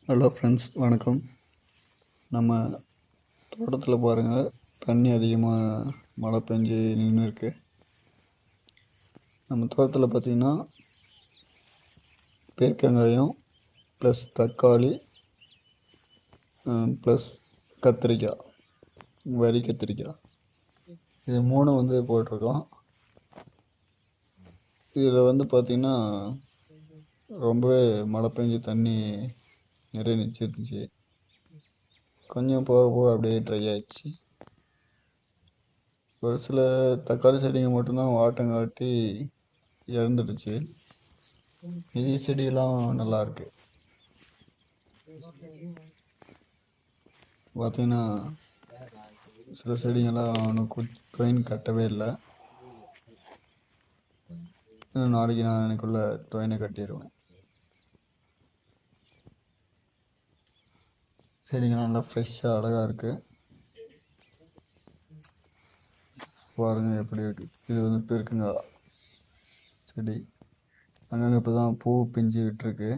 Hello friends, வணக்கம். நம்ம தோட்டத்தில் பாருங்கள், தண்ணி அதிகமாக மழை பெஞ்சு நின்று இருக்கு. நம்ம தோட்டத்தில் பார்த்திங்கன்னா பீர்க்கங்காயம் ப்ளஸ் தக்காளி ப்ளஸ் கத்திரிக்காய், வரி கத்திரிக்காய், இது மூணு போட்டிருக்கோம். இதில் பார்த்திங்கன்னா ரொம்பவே மழை பெஞ்சு தண்ணி நிறைய நிச்சிருந்துச்சு. கொஞ்சம் போக போக அப்படியே ட்ரை ஆயிடுச்சு. ஒரு சில தக்காளி செடிங்க மட்டும்தான் வாட்டங்காட்டி இறந்துடுச்சு. மீதி செடியெல்லாம் நல்லா இருக்கு. பார்த்தீங்கன்னா சில செடிங்கெல்லாம் ஒன்றும் டொயின் கட்டவே இல்லை. இன்னும் நாளைக்கு நாளைக்குள்ள டொயினை கட்டிடுவேன். செடிங்க நல்லா ஃப்ரெஷ்ஷாக அழகாக இருக்குது. பாருங்கள் எப்படி இருக்குது. இது பீர்க்கங்காய் செடி. அங்கங்கே இப்போ தான் பூ பிஞ்சு விட்டுருக்கு.